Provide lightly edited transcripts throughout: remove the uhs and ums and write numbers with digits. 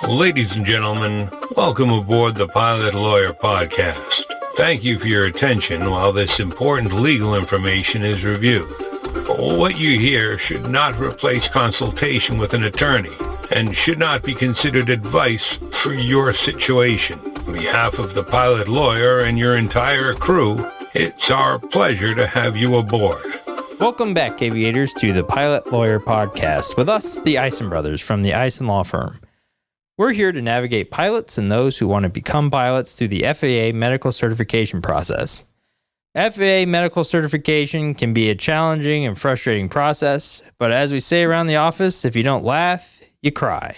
Ladies and gentlemen, welcome aboard the Pilot Lawyer Podcast. Thank you for your attention while this important legal information is reviewed. What you hear should not replace consultation with an attorney and should not be considered advice for your situation. On behalf of the Pilot Lawyer and your entire crew, it's our pleasure to have you aboard. Welcome back, aviators, to the Pilot Lawyer Podcast with us, the Ison Brothers from the Ison Law Firm. We're here to navigate pilots and those who want to become pilots through the FAA medical certification process. FAA medical certification can be a challenging and frustrating process, but as we say around the office, if you don't laugh, you cry.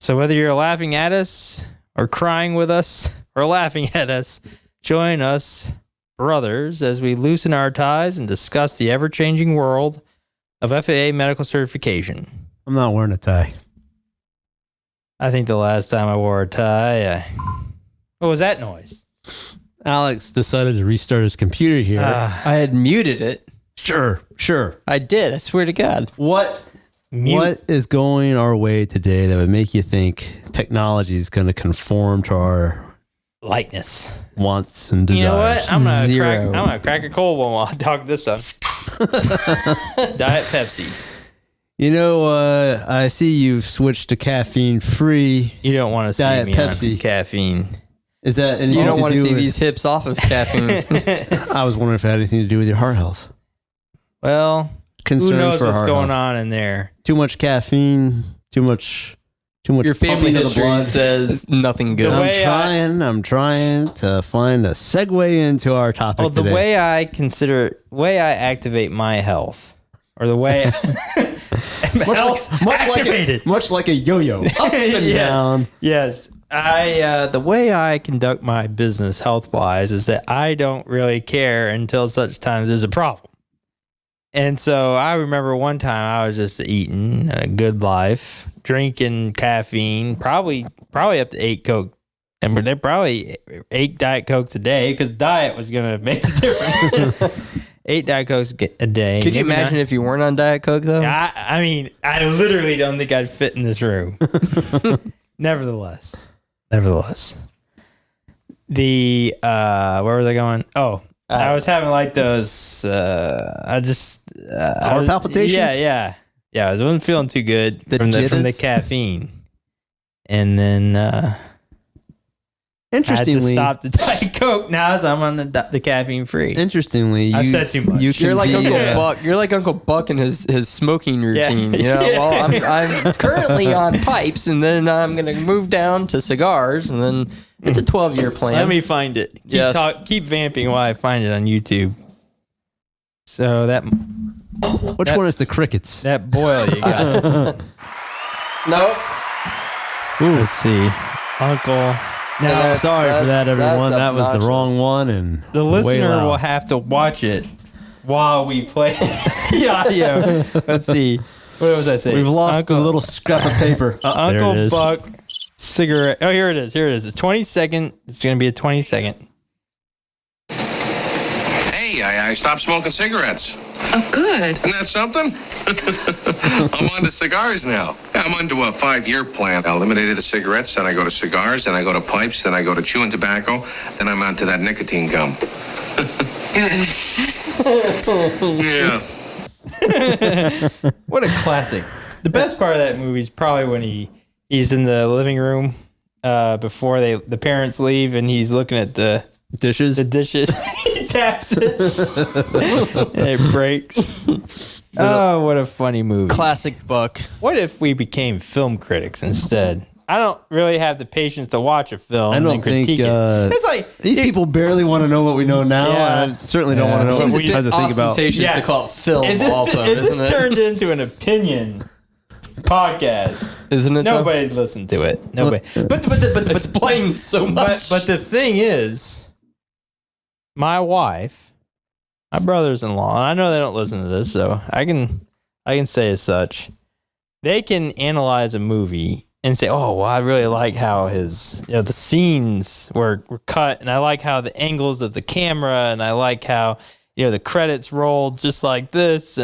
So whether you're laughing at us or crying with us or laughing at us, join us, brothers, as we loosen our ties and discuss the ever-changing world of FAA medical certification. I'm not wearing a tie. I think the last time I wore a tie, what was that noise? Alex decided to restart his computer here. I had muted it. Sure. I did. I swear to God. What is going our way today that would make you think technology is going to conform to our likeness, wants, and desires? You know what? I'm gonna crack a cold one while I talk this up. Diet Pepsi. You know, I see you've switched to caffeine-free. You don't want to see Diet me Pepsi. on caffeine. Is that anything You don't want to see with, these hips off of caffeine. I was wondering if it had anything to do with your heart health. Well, Concerns who knows for what's heart going health. on in there? Too much caffeine. Too much. Your family pumping of the history blood. says nothing good. I'm trying to find a segue into our topic Well, the today. way I activate my health, or the way much like a yo-yo, up and Yeah. down. Yes. The way I conduct my business health-wise is that I don't really care until such time there's a problem. And so I remember one time I was just eating a good life, drinking caffeine, probably up to 8 Coke. And they're probably 8 Diet Cokes a day because diet was going to make the difference. 8 Diet Cokes a day. Could you Maybe imagine if you weren't on Diet Coke, though? I mean, I literally don't think I'd fit in this room. Nevertheless, the where was I going? Oh, I was having like those. Heart palpitations. Yeah. I wasn't feeling too good from the caffeine, and then Interestingly, I had to stop the Diet Coke now as I'm on the caffeine free. Interestingly, I've said too much. You're like Uncle Buck. You're like Uncle Buck and his smoking routine. You know, well, I'm currently on pipes, and then I'm gonna move down to cigars, and then it's a 12-year plan. Let me find it. Keep vamping while I find it on YouTube. So which one is the crickets? that boil you got? No. Let's see, Uncle. No, sorry for that, everyone. That was the wrong one, and The listener will have to watch it while we play the audio. Let's see. What was I saying? We've lost a little scrap of paper. There it Uncle is. Buck cigarette. Oh, here it is. It's a 20-second. It's going to be a 20-second. Hey, I stopped smoking cigarettes. Oh, good. Isn't that something? I'm on to cigars now. I'm onto a 5-year plan. I eliminated the cigarettes, then I go to cigars, then I go to pipes, then I go to chewing tobacco, then I'm onto that nicotine gum. Good. Yeah. What a classic. The best part of that movie is probably when he's in the living room before the parents leave, and he's looking at the dishes. He taps it and it breaks. Oh, what a funny movie. Classic Buck. What if we became film critics instead? I don't really have the patience to watch a film I don't and critique think it. It's like these people barely want to know what we know now. Yeah. I certainly don't want to know Seems what a we have bit to think about. ostentatious Yeah. to call it film If this, also, if isn't this it? turned into an opinion podcast, Isn't it? though? nobody'd listen to it. Nobody. But Explains so much. But the thing is, my wife, my brothers-in-law, and I know they don't listen to this, so I can say as such. They can analyze a movie and say, "Oh, well, I really like how the scenes were cut, and I like how the angles of the camera, and I like how the credits rolled just like this."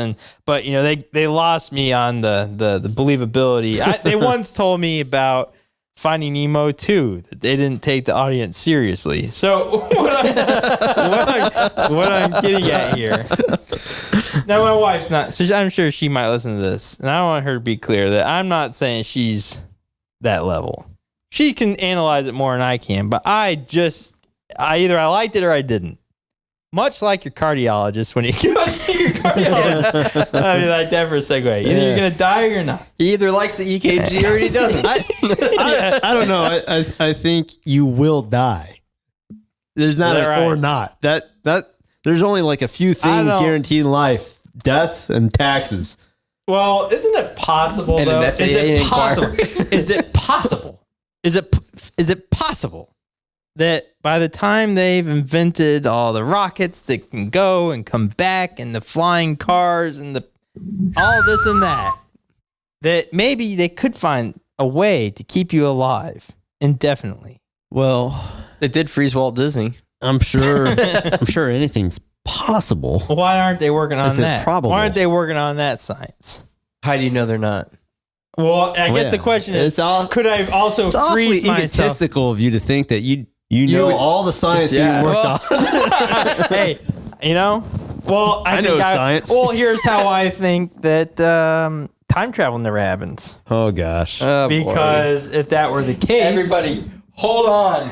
But they lost me on the believability. They once told me about Finding Nemo 2, that they didn't take the audience seriously. So what I'm getting at here. Now, my wife's not, so I'm sure she might listen to this, and I want her to be clear that I'm not saying she's that level. She can analyze it more than I can, but I either I liked it or I didn't. Much like your cardiologist when you go see your cardiologist. I mean, like that for a segue. Either you're going to die or you're not. He either likes the EKG or he doesn't. I don't know. I think you will die. There's not an or not. That there's only like a few things guaranteed in life: death and taxes. Well, isn't it possible And though? an FAA Is it possible? inquiry. Is it possible? Is it possible that by the time they've invented all the rockets that can go and come back and the flying cars and all this and that maybe they could find a way to keep you alive indefinitely? Well, It did freeze Walt Disney. I'm sure anything's possible. Why aren't they working on Is it that? probable? Why aren't they working on that science? How do you know they're not? Well, I guess the question is, could I also It's awfully freeze myself? egotistical of you to think that you know all the science being worked on. Hey, well, I know science. Well, here's how I think that time travel never happens. Oh gosh. Oh, boy. Because if that were the case, Everybody, hold on.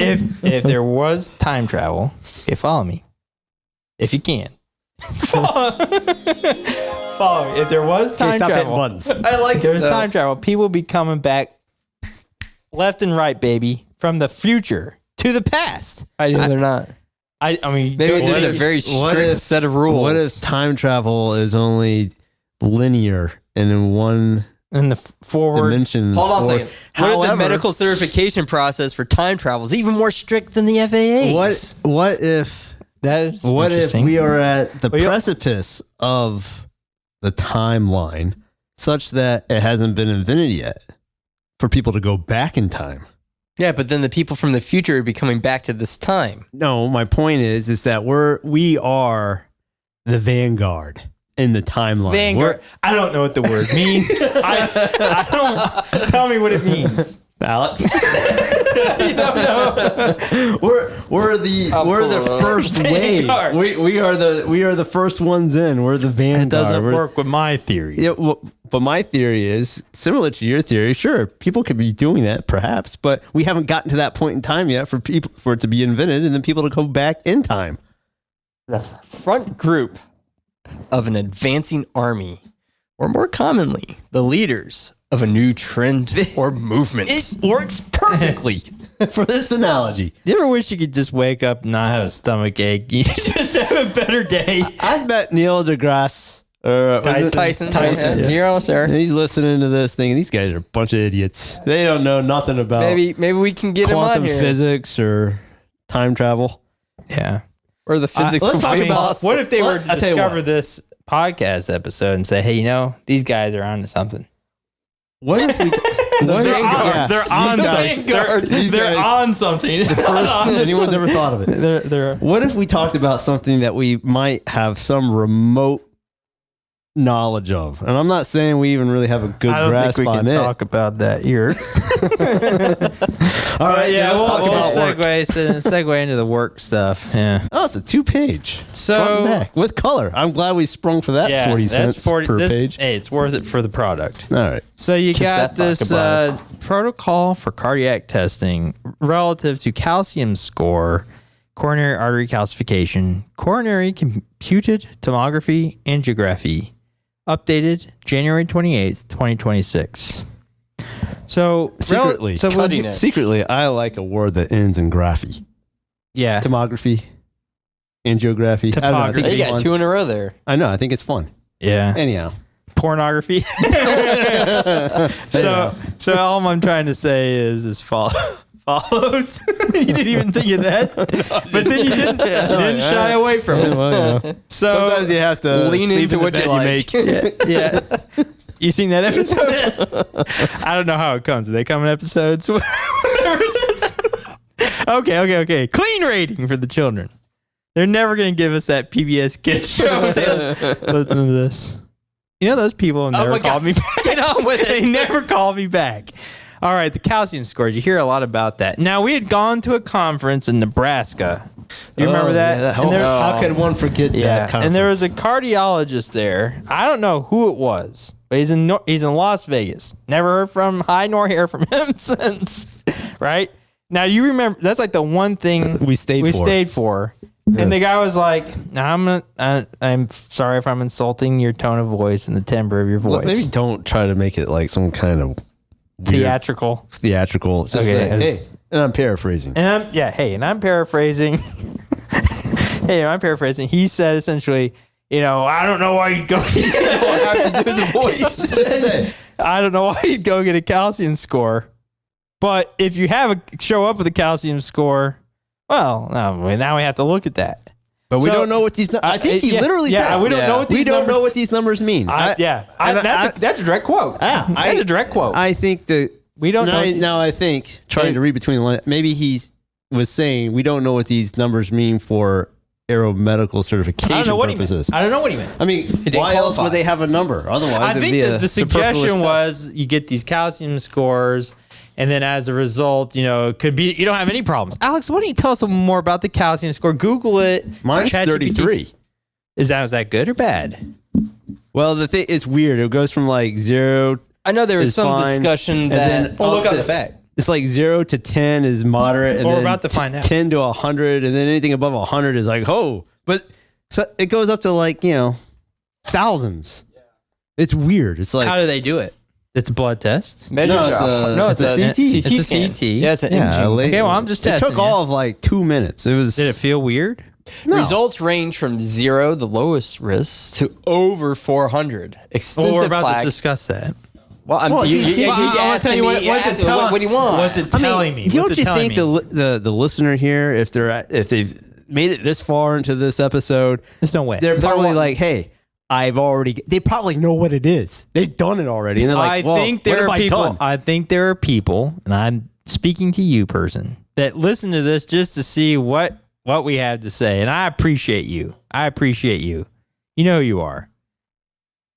if there was time travel, okay, follow me, if you can. Follow me. If there was time Stop hitting travel, buttons. I like if there was time travel, people would be coming back left and right, baby, from the future to the past. I know they're not. I mean, Maybe don't- there's a very strict set of rules. What if time travel is only linear and in one in the forward. dimension? Hold on a second. What if the However, medical certification process for time travel is even more strict than the FAA? What if That is what if interesting. we are at the Well, yeah. precipice of the timeline such that it hasn't been invented yet for people to go back in time? Yeah, but then the people from the future would be coming back to this time. No, my point is that we are the vanguard in the timeline. Vanguard. I don't know what the word means. I don't. Tell me what it means. Alex. You don't know. We're the first wave. Vanguard. We are the first ones in. We're the vanguard. It doesn't We're- work with my theory. Yeah, but my theory is similar to your theory. Sure, people could be doing that, perhaps, but we haven't gotten to that point in time yet for it to be invented and then people to go back in time. The front group of an advancing army, or more commonly, the leaders of a new trend or movement. It works perfectly for this analogy. You ever wish you could just wake up and not have a stomach ache? You just have a better day. I've met Neil deGrasse. Tyson. Yeah. You're almost there. And he's listening to this thing, and these guys are a bunch of idiots. They don't know nothing about Maybe we can get him on quantum here. physics or time travel. Yeah. Or the physics let's of talk weight about- loss. What if they were to I'll tell you discover what. this podcast episode and say, hey, these guys are onto something? What if we? They're Yes, on these something. guys- these They're guys- on something. First anyone's ever thought of it. They're What if we talked about something that we might have some remote knowledge of? And I'm not saying we even really have a good I don't grasp think we on can it. talk about that here. All right, Yeah, let's we'll, talk we'll about work. segue into the work stuff. Yeah. Oh, it's a 2-page. So- front and back with color. I'm glad we sprung for that 40 cents per page. Hey, it's worth it for the product. All right. So you Kiss got that this vodka protocol for cardiac testing relative to calcium score, coronary artery calcification, coronary computed tomography, angiography, updated January 28th, 2026. So Secretly, Cutting edge. secretly, I like a word that ends in graphy. yeah, Tomography, angiography. I don't know, I think Topography. it's You got fun. 2 in a row there. I know. I think it's fun. yeah, Anyhow. pornography. so all I'm trying to say is follows. You didn't even think of that, but then you didn't shy away from it. Well, yeah. So Sometimes you have to Lean sleep into in the what you bed like. make. yeah. You seen that episode? I don't know how it comes. Do they come in episodes? Whatever it is. Okay. Clean rating for the children. They're never going to give us that PBS Kids show. Listen to this. You know those people have never called me back. Get on with it. They never called me back. All right, the calcium scores. You hear a lot about that. Now, we had gone to a conference in Nebraska. You remember that? Yeah, how could one forget that conference? And there was a cardiologist there. I don't know who it was, but he's in Las Vegas. Never heard from him, hi nor hear from him since. Right? Now, you remember, that's like the one thing we stayed for. And the guy was like, I'm sorry if I'm insulting your tone of voice and the timbre of your voice. Well, maybe don't try to make it like some kind of theatrical. Just okay, hey, and I'm paraphrasing. And I'm paraphrasing. He said essentially, I don't know why you'd go. I have to do the voice. I don't know why you'd go get a calcium score, but if you show up with a calcium score, well, now we have to look at that. But we don't know what these. I think he literally said. We don't know what these. We don't know what these numbers mean. That's a direct quote. That's a direct quote. I think that we don't know. Now I think trying to read between the lines. Maybe he was saying we don't know what these numbers mean for aeromedical certification purposes. I don't know what he meant. I mean, why else would they have a number? Otherwise, I think the suggestion was you get these calcium scores. And then as a result, it could be you don't have any problems. Alex, why don't you tell us more about the calcium score? Google it. Mine's 33. Is that good or bad? Well, the thing it's weird. It goes from like 0. I know there was some discussion that. Look on the back. It's like 0 to 10 is moderate, and we're then about to find out. 10 to 100, and then anything above 100 is like but so it goes up to like thousands. Yeah. It's weird. It's like how do they do it? It's a blood test. It's a CT. CT scan. CT. Yeah, it's an imaging. Okay, well, I'm just testing. It took all of like 2 minutes. Did it feel weird? No. Results range from 0, the lowest risk, to over 400. Extensive we're about plaque. to discuss that. Well, I'm what do you want? What's it telling me? Don't you think the listener here, if they've made it this far into this episode, there's no way they're probably like, hey. They probably know what it is. They've done it already. And they're like, I think there are people, and I'm speaking to you, person, that listen to this just to see what we have to say. And I appreciate you. You know who you are.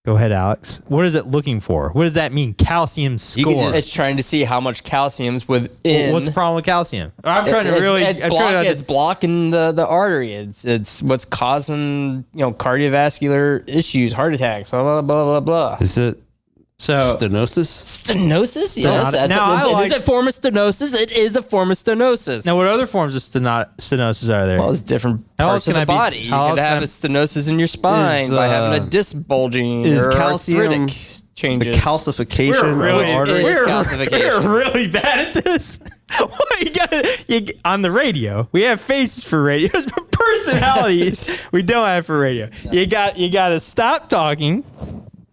Go ahead, Alex. What is it looking for? What does that mean? Calcium score. It's trying to see how much calcium's within. What's the problem with calcium? I'm trying to It's blocking the artery. It's what's causing cardiovascular issues, heart attacks, blah blah blah blah blah. Is it stenosis? Stenosis? Yes. Is it a form of stenosis? It is a form of stenosis. Now, what other forms of stenosis are there? Well, it's different parts of the body. You could have a stenosis in your spine by having a disc bulging or calcium changes. The calcification of the artery. We're really bad at this. On the radio, we have faces for radios, but personalities we don't have for radio. No. You got to stop talking.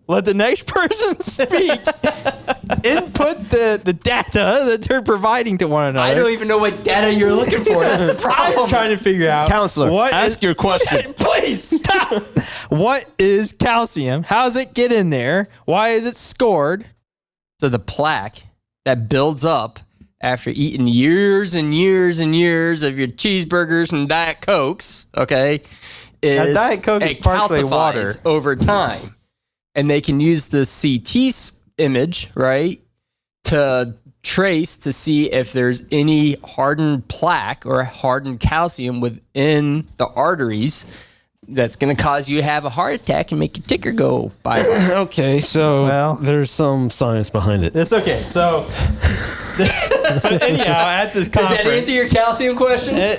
Let the next person speak. Input the data that they're providing to one another. I don't even know what data you're looking for. That's the problem. I'm trying to figure out. Counselor, ask your question. Please stop. What is calcium? How does it get in there? Why is it scored? So the plaque that builds up after eating years and years and years of your cheeseburgers and Diet Cokes, okay, is Diet Coke is partially water over time. And they can use the CT image, right, to trace to see if there's any hardened plaque or hardened calcium within the arteries that's going to cause you to have a heart attack and make your ticker go by. Okay, so there's some science behind it. It's okay. So, anyhow, at this conference. Did that answer your calcium question?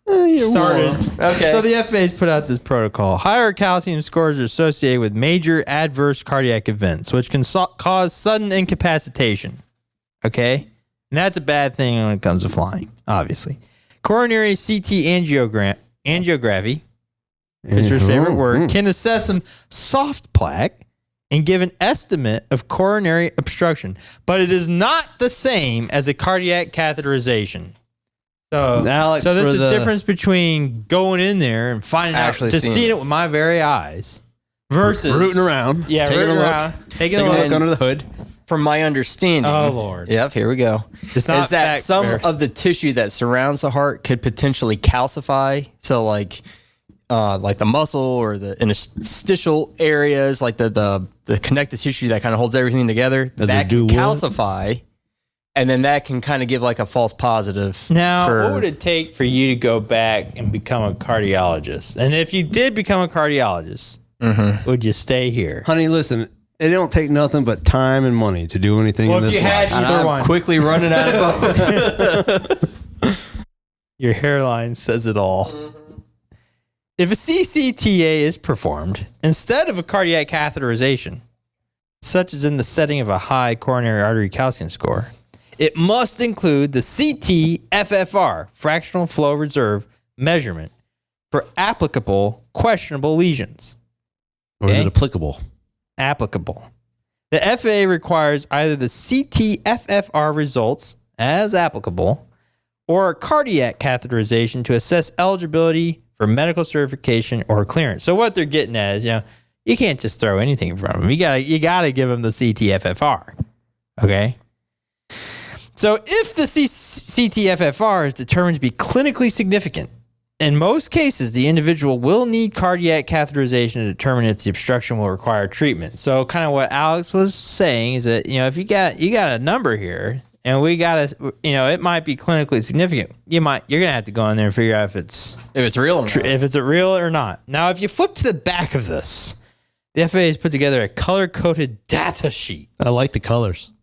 Started. Okay. So the FAA's put out this protocol. Higher calcium scores are associated with major adverse cardiac events, which can cause sudden incapacitation. Okay? And that's a bad thing when it comes to flying, obviously. Coronary CT angiography, Fisher's favorite word, can assess some soft plaque and give an estimate of coronary obstruction, but it is not the same as a cardiac catheterization. So, Alex, this is the difference between going in there and finding out, seeing it with my very eyes, versus rooting around, taking a look under the hood. From my understanding, oh Lord, yep, here we go. Is that some of the tissue that surrounds the heart could potentially calcify? So, like, like the muscle or the interstitial areas, like the connective tissue that kind of holds everything together, that can calcify. And then that can kind of give like a false positive. Now, what would it take for you to go back and become a cardiologist? And if you did become a cardiologist, would you stay here? Honey, listen, it don't take nothing but time and money to do anything in this life. Well, if you had either one. Quickly running out of both. Your hairline says it all. If a CCTA is performed instead of a cardiac catheterization, such as in the setting of a high coronary artery calcium score, it must include the CT-FFR, fractional flow reserve measurement, for applicable questionable lesions. Or is it applicable? Applicable. The FAA requires either the CT-FFR results as applicable or a cardiac catheterization to assess eligibility for medical certification or clearance. So what they're getting at is, you can't just throw anything in front of them. You gotta give them the CT-FFR. Okay? So if the CT-FFR is determined to be clinically significant, in most cases, the individual will need cardiac catheterization to determine if the obstruction will require treatment. So kind of what Alex was saying is that, if you got a number here and we got to, it might be clinically significant. You're going to have to go in there and figure out if it's real or not. If it's real or not. Now, if you flip to the back of this, the FAA has put together a color-coded data sheet. I like the colors.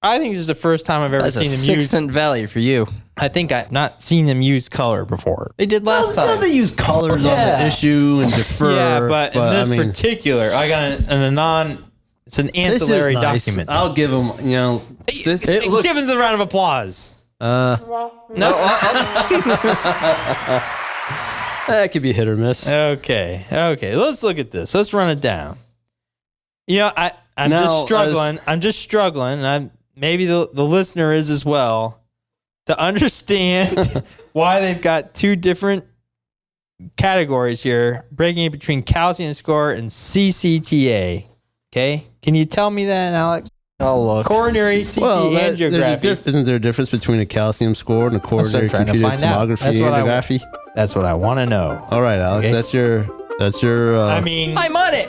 I think this is the first time I've ever seen them use. That's a 6 cent value for you. I think I've not seen them use color before. They did last time. They use colors on the issue and defer. Yeah, but in this particular, I got it's an ancillary document. I'll give them, give them the round of applause. No. That could be hit or miss. Okay. Let's look at this. Let's run it down. I'm just struggling. And maybe the listener is as well, to understand why they've got two different categories here, breaking it between calcium score and CCTA. Okay? Can you tell me that, Alex? Oh, look. Coronary CT angiography. Isn't there a difference between a calcium score and a coronary computed tomography angiography? That's what I want to know. All right, Alex. Okay. That's your. I'm on it.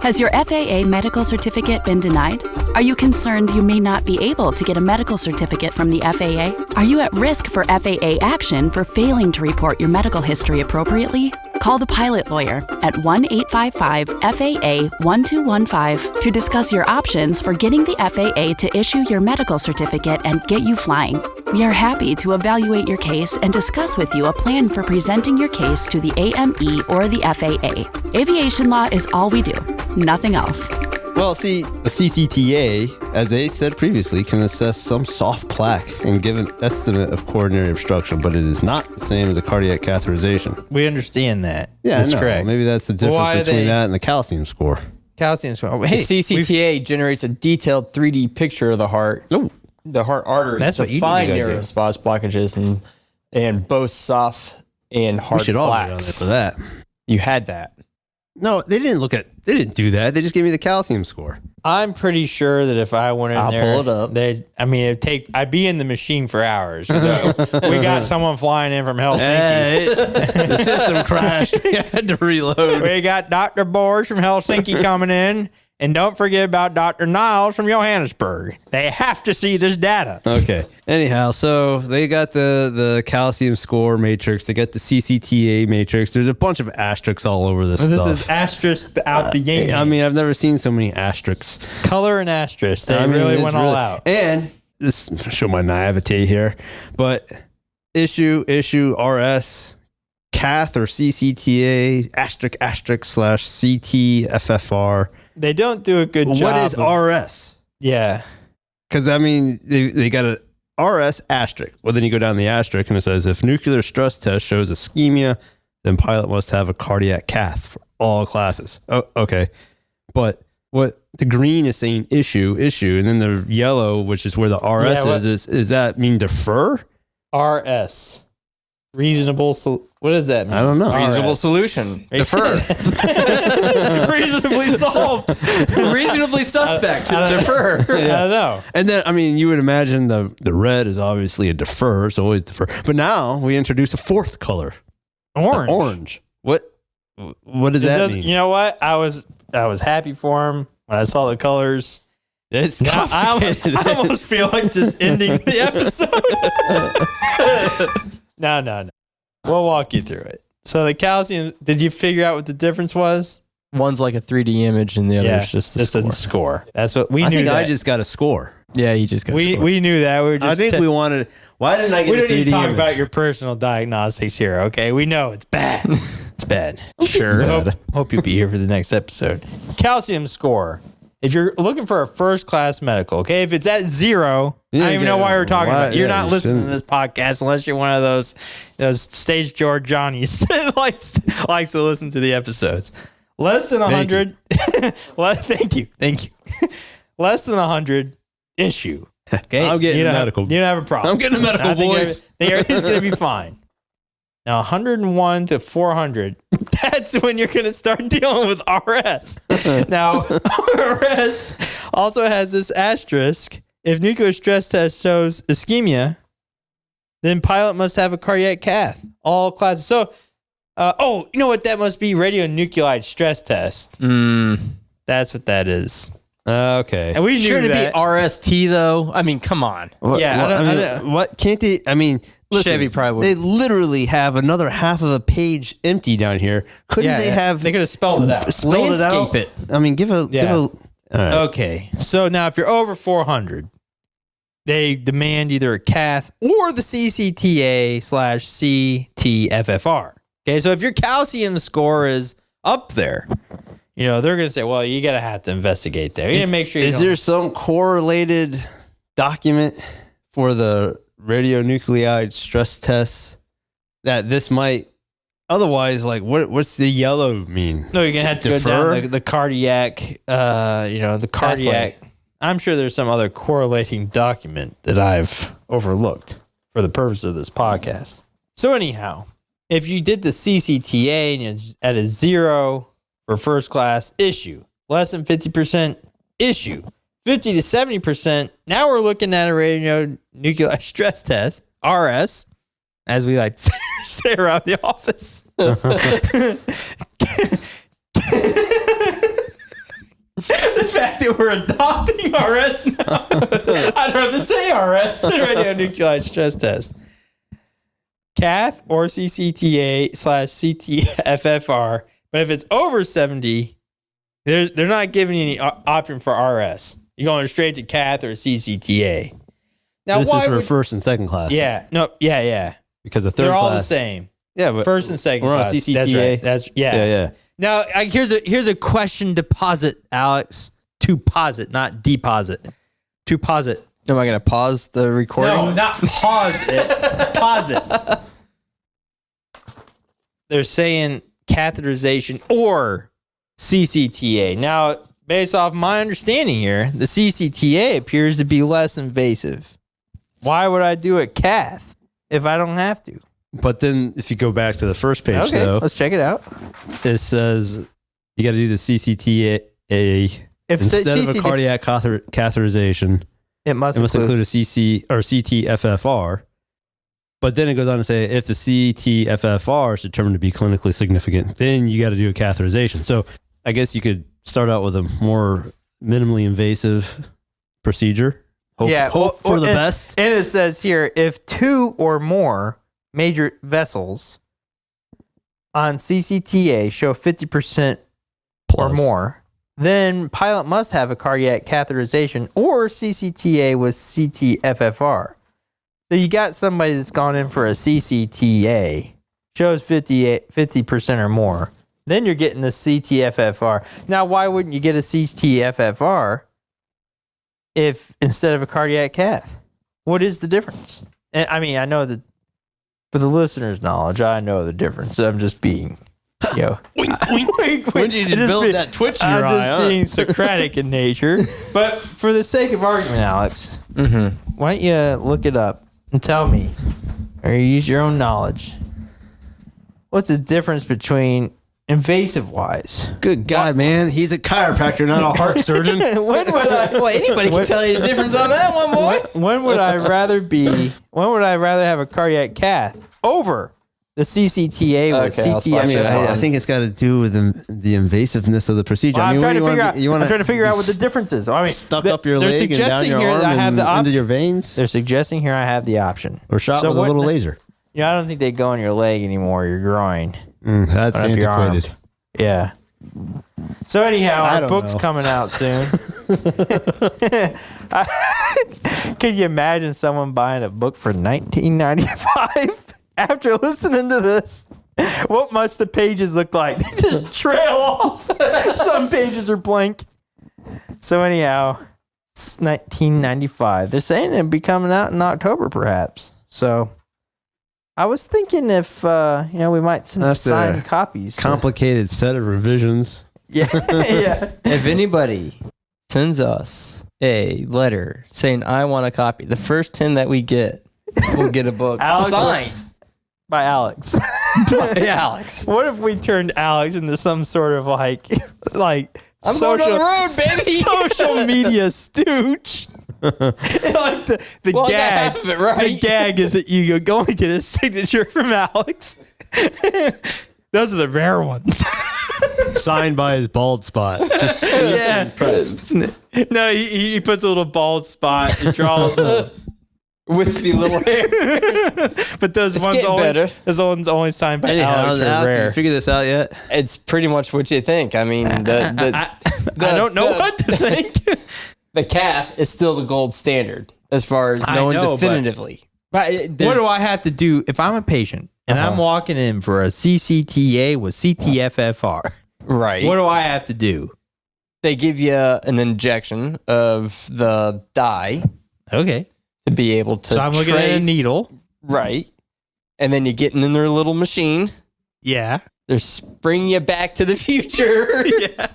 Has your FAA medical certificate been denied? Are you concerned you may not be able to get a medical certificate from the FAA? Are you at risk for FAA action for failing to report your medical history appropriately? Call the pilot lawyer at 1-855-FAA-1215 to discuss your options for getting the FAA to issue your medical certificate and get you flying. We are happy to evaluate your case and discuss with you a plan for presenting your case to the AME or the FAA. Aviation law is all we do, nothing else. Well, see, the CCTA, as they said previously, can assess some soft plaque and give an estimate of coronary obstruction, but it is not the same as a cardiac catheterization. We understand that. Yeah, that's correct. Maybe that's the difference between that and the calcium score. Calcium score. Hey, the CCTA generates a detailed 3D picture of the heart. Oh. The heart arteries. That's what you find need to narrow spots, blockages, and both soft and hard we should all plaques. be on it for that. You had that. No, they didn't do that. They just gave me the calcium score. I'm pretty sure that if I went in I'll there, pull it up. I'd be in the machine for hours. So we got someone flying in from Helsinki. The system crashed. We had to reload. We got Dr. Bors from Helsinki coming in. And don't forget about Dr. Niles from Johannesburg. They have to see this data. Okay. Anyhow, so they got the calcium score matrix. They got the CCTA matrix. There's a bunch of asterisks all over this stuff. This is asterisk out the game. I mean, I've never seen so many asterisks. Color and asterisk. They really went all out. And this show my naivete here, but issue RS cath or CCTA asterisk / CT-FFR. They don't do a good job. What is RS? Yeah. Because, I mean, they got a RS asterisk. Well, then you go down the asterisk and it says, if nuclear stress test shows ischemia, then pilot must have a cardiac cath for all classes. Oh, okay. But what the green is saying issue, and then the yellow, which is where the RS is that mean defer? RS. Reasonable. What does that mean? I don't know. Reasonable solution. Defer. reasonably solved. Reasonably suspect. Defer. I don't know. And then, I mean, you would imagine the red is obviously a defer. It's always defer. But now we introduce a fourth color. Orange. Orange. What does that mean? You know what? I was happy for him when I saw the colors. It's Now, I almost feel like just ending the episode. No. We'll walk you through it. So the calcium, did you figure out what the difference was? One's like a 3D image and the other's just a score. A score. That's what we knew. I think that. I just got a score. Yeah, you just got a score. We knew that. We were just I think we wanted. Why didn't I get we a 3D don't need to talk image? about your personal diagnostics here, okay? We know it's bad. It's bad. Sure. Hope you'll be here for the next episode. Calcium score. If you're looking for a first class medical, okay, if it's at 0, I don't even know why we're talking about it. You're not listening to this podcast unless you're one of those stage door Johnnies that likes to listen to the episodes. Less than 100. Thank you. Less than 100 issue. Okay, I'm getting medical. You don't have a problem. I'm getting a medical, boys. Everything's going to be fine. Now, 101 to 400, that's when you're going to start dealing with RS. Now, RS also has this asterisk. If nuclear stress test shows ischemia, then pilot must have a cardiac cath. All classes. So, you know what? That must be radionuclide stress test. That's what that is. Okay. And we knew Shouldn't that. it be RST though? I mean, come on. What can't they? I mean, listen, Chevy probably They literally have another half of a page empty down here. Couldn't they have? They could have spelled it out. Spelled it out? Landscape I mean, give a. All right. Okay. So now if you're over 400, they demand either a cath or the CCTA/CT-FFR. Okay. So if your calcium score is up there, they're going to say, well, you got to have to investigate there. You got to make sure Is there some correlated document for the radionuclide stress tests that this might otherwise, like, what's the yellow mean? No, you're going to have to Defer? go down the cardiac, the cardiac. Pathway. I'm sure there's some other correlating document that I've overlooked for the purpose of this podcast. So anyhow, if you did the CCTA and you're at a 0 for first class, issue. Less than 50%, issue. 50 to 70%. Now we're looking at a radionuclide stress test, RS, as we like to say around the office. The fact that we're adopting RS now, I'd rather say RS than radionuclide stress test. Cath or CCTA/CT-FFR. But if it's over 70, they're not giving you any option for RS. You're going straight to cath or CCTA. Now, This is for first and second class. Yeah. Because the third They're all class. the same. Yeah, but First and second we're on class. CCTA. That's right. Yeah. Now, here's a question to posit, Alex. To posit, not deposit. To posit. Am I going to pause the recording? No, not pause it. Posit. They're saying catheterization or CCTA. Now, based off my understanding here, the CCTA appears to be less invasive. Why would I do a cath if I don't have to? But then if you go back to the first page, though, let's check it out. it says you got to do the CCTA instead of a cardiac catheterization. It must include a CC or CT-FFR. But then it goes on to say if the CT-FFR is determined to be clinically significant, then you got to do a catheterization. So I guess you could start out with a more minimally invasive procedure. Hope for the best. And it says here, if 2 or more major vessels on CCTA show 50% or more, then pilot must have a cardiac catheterization or CCTA with CT-FFR. So you got somebody that's gone in for a CCTA, shows 50% or more. Then you're getting the CT-FFR. Now, why wouldn't you get a CT-FFR if instead of a cardiac cath? What is the difference? And, I mean, I know that for the listener's knowledge, I know the difference. I'm just being, wink. When did you build that twitch in your eye? I'm just being Socratic in nature. But for the sake of argument, Alex, why don't you look it up and tell me, or use your own knowledge, what's the difference between invasive wise. Good God, man. He's a chiropractor, not a heart surgeon. When would I? Well, anybody can tell you the difference on that one, boy. When would I rather have a cardiac cath over the CCTA with CT-FFR? I think it's got to do with the invasiveness of the procedure. I'm trying to figure out what the difference is. I mean, stuck up your leg and down your arm and into your veins. They're suggesting here I have the option. Or shot with a little laser. Yeah, I don't think they go in your leg anymore, your groin. That's antiquated. Yeah. So anyhow, our book's coming out soon. Can you imagine someone buying a book for $19.95 after listening to this? What must the pages look like? They just trail off. Some pages are blank. So anyhow, it's $19.95. They're saying it'll be coming out in October, perhaps. So I was thinking if we might sign copies. Complicated set of revisions. Yeah. Yeah. If anybody sends us a letter saying I want a copy, the first 10 that we get, we'll get a book signed by Alex. Alex. What if we turned Alex into some sort of like I'm going on the road, baby. Social media stooge. Like the gag, half of it, right? The gag is that you go and get a signature from Alex. Those are the rare ones. Signed by his bald spot. Just impressed. No, he puts a little bald spot. He draws a wispy little hair. But those ones only signed by Alex are rare. Did you figure this out yet? It's pretty much what you think. I mean, I don't know what to think. The cath is still the gold standard as far as knowing definitively. But what do I have to do if I'm a patient and I'm walking in for a CCTA with CT-FFR? Right. What do I have to do? They give you an injection of the dye. Okay. To be able to So I'm looking at a needle. Right. And then you're getting in their little machine. Yeah. They're springing you back to the future. Yeah.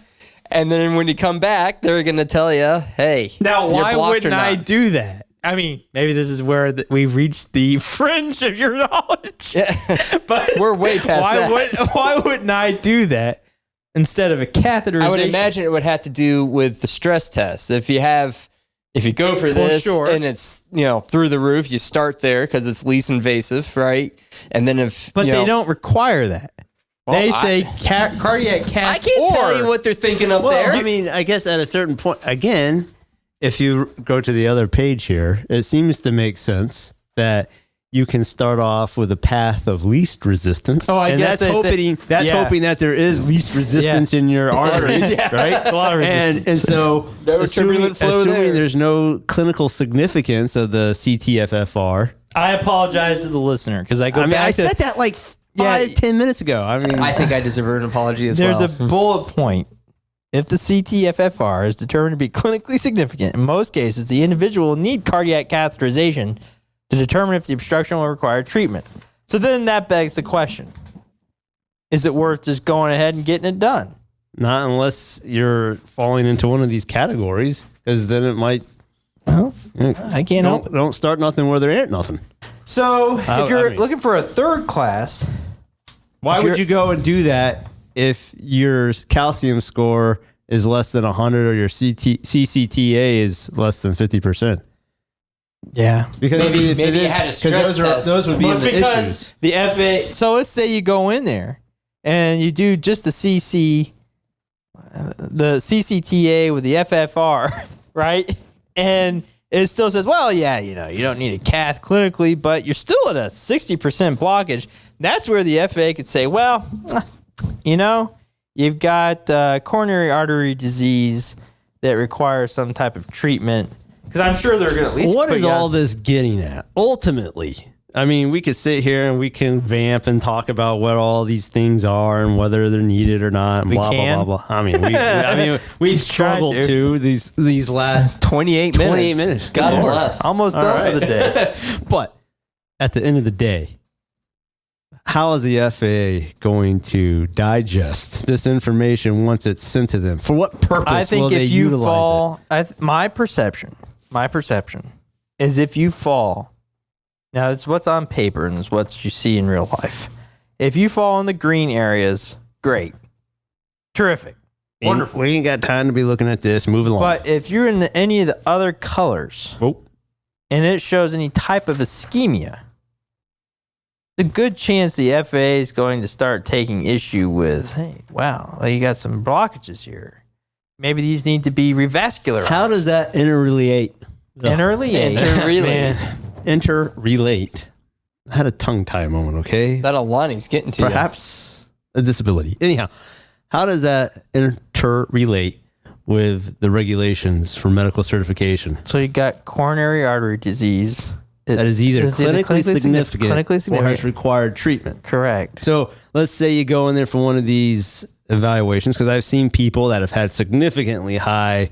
And then when you come back, they're going to tell you, hey. Now, why wouldn't I do that? I mean, maybe this is where we've reached the fringe of your knowledge. Yeah. But we're way past that. Why wouldn't I do that instead of a catheterization? I would imagine it would have to do with the stress test. If you go for this and it's, through the roof, you start there because it's least invasive, right? And then they don't require that. Well, they say cardiac cath. I can't tell you what they're thinking up there. I mean, I guess at a certain point, again, if you go to the other page here, it seems to make sense that you can start off with a path of least resistance. Oh, I guess that's hoping that there is least resistance in your arteries, right? A lot of resistance. And so, assuming there's no clinical significance of the CT-FFR. I apologize to the listener because I said that like 5-10 minutes ago. I mean, I think I deserve an apology as well. There's a bullet point. If the CT-FFR is determined to be clinically significant, in most cases, the individual will need cardiac catheterization to determine if the obstruction will require treatment. So then that begs the question, is it worth just going ahead and getting it done? Not unless you're falling into one of these categories, because then it might... Well, I can't help it. Don't start nothing where there ain't nothing. So if you're looking for a third class... Why would you go and do that if your calcium score is less than 100 or your CCTA is less than 50%? Yeah. Because maybe you had a stress test. Those would be the issues. The FAA... So let's say you go in there and you do just the CCTA with the FFR, right? And it still says, well, yeah, you don't need a cath clinically, but you're still at a 60% blockage. That's where the FAA could say, well, you've got coronary artery disease that requires some type of treatment. Because I'm sure they're going to at least... What is all this getting at? Ultimately, I mean, we could sit here and we can vamp and talk about what all these things are and whether they're needed or not. And blah, blah, blah, blah. I mean, we've struggled to these last 28 minutes. God bless. Almost done for the day. But at the end of the day, how is the FAA going to digest this information once it's sent to them? For what purpose will they utilize it? My perception is if you fall... Now, it's what's on paper and it's what you see in real life. If you fall in the green areas, great. Terrific. Wonderful. We ain't got time to be looking at this. Move along. But if you're in any of the other colors oh. and it shows any type of ischemia, a good chance the FAA is going to start taking issue with, hey, wow, well, you got some blockages here. Maybe these need to be revascularized. How does that interrelate? Interrelate. I had a tongue tie moment, okay? That Alani's getting to you. Perhaps a disability. Anyhow, how does that interrelate with the regulations for medical certification? So you got coronary artery disease. That is either clinically significant or has required treatment. Correct. So let's say you go in there for one of these evaluations, because I've seen people that have had significantly high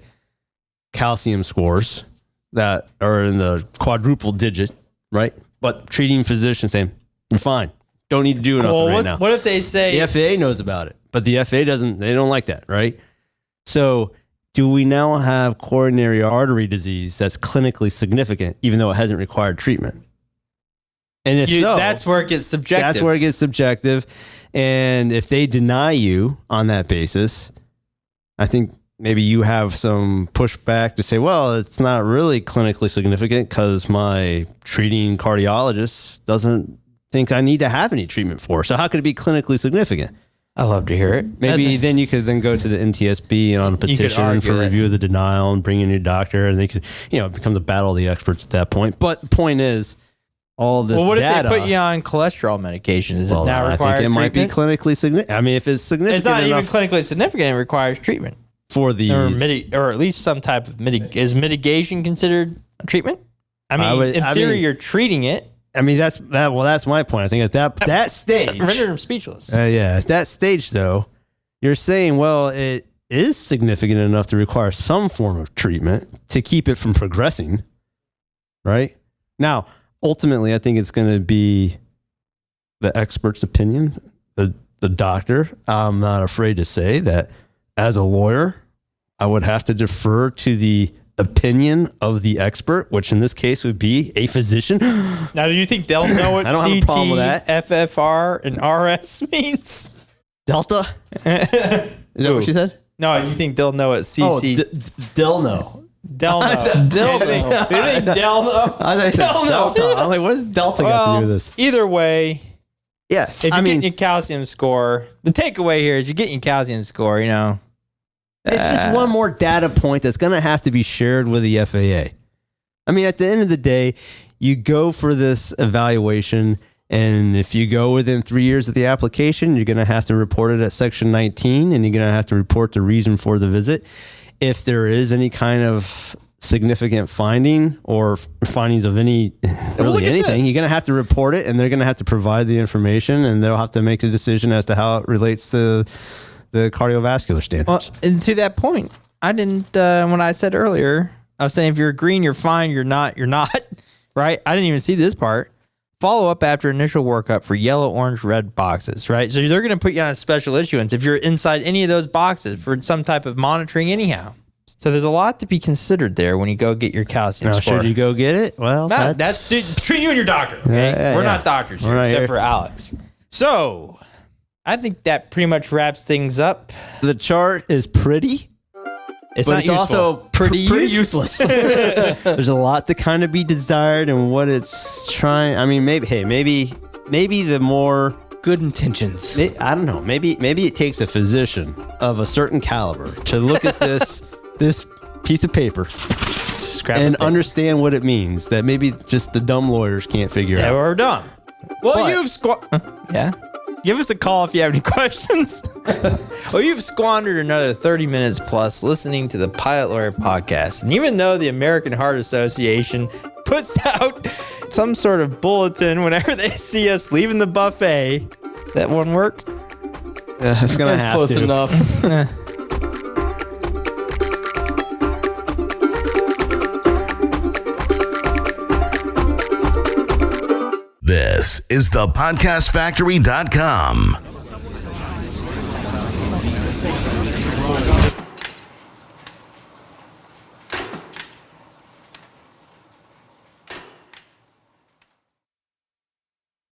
calcium scores that are in the quadruple digit, right? But treating physician saying, you're fine. Don't need to do nothing right now. What if they say... The FAA knows about it, but the FAA doesn't. They don't like that, right? So do we now have coronary artery disease that's clinically significant, even though it hasn't required treatment? And if so, that's where it gets subjective. That's where it gets subjective. And if they deny you on that basis, I think maybe you have some pushback to say, well, it's not really clinically significant because my treating cardiologist doesn't think I need to have any treatment for. So how could it be clinically significant? I love to hear it. Maybe then you could then go to the NTSB on a petition for review of the denial and bring in your doctor, and they could, it becomes a battle of the experts at that point. But the point is, all this what data, if they put you on cholesterol medication? Is it now required? I think it might be clinically significant. I mean, if it's significant, it's not even clinically significant. It requires treatment for the or at least some type of is mitigation considered treatment? I mean, in theory, you're treating it. I mean, that's my point. I think at that stage, rendered him speechless. At that stage, though, you're saying, well, it is significant enough to require some form of treatment to keep it from progressing, right? Now, ultimately, I think it's going to be the expert's opinion, the doctor. I'm not afraid to say that as a lawyer, I would have to defer to the opinion of the expert, which in this case would be a physician. Now, do you think they'll know what CT-FFR and RS means? Delta? Is that what she said? No, you think they'll know what CC... They'll know. Delno. Do you think Delno? I thought Delta. I'm like, what does Delta got to do with this? Either way, yes. If you're getting your calcium score, the takeaway here is you're getting your calcium score, It's just one more data point that's going to have to be shared with the FAA. I mean, at the end of the day, you go for this evaluation, and if you go within 3 years of the application, you're going to have to report it at Section 19, and you're going to have to report the reason for the visit. If there is any kind of significant finding or findings of anything, you're going to have to report it, and they're going to have to provide the information, and they'll have to make a decision as to how it relates to the cardiovascular standards. Well, and to that point, I didn't, when I said earlier, I was saying if you're green, you're fine. You're not, right? I didn't even see this part. Follow up after initial workup for yellow, orange, red boxes, right? So they're going to put you on a special issuance if you're inside any of those boxes for some type of monitoring anyhow. So there's a lot to be considered there when you go get your calcium score. Should you go get it? Well, that's between you and your doctor, okay? We're not doctors here, except for Alex. So I think that pretty much wraps things up. The chart is pretty. It's but it's also pretty useless. There's a lot to kind of be desired and what it's trying. I mean, maybe the more good intentions. I don't know. Maybe it takes a physician of a certain caliber to look at this piece of paper and understand what it means. That maybe just the dumb lawyers can't figure out. Yeah, we're dumb. Well, yeah. Give us a call if you have any questions. Well, you've squandered another 30 minutes plus listening to the Pilot Lawyer podcast. And even though the American Heart Association puts out some sort of bulletin whenever they see us leaving the buffet, that won't work? It's going to have close to. enough. This is thepodcastfactory.com.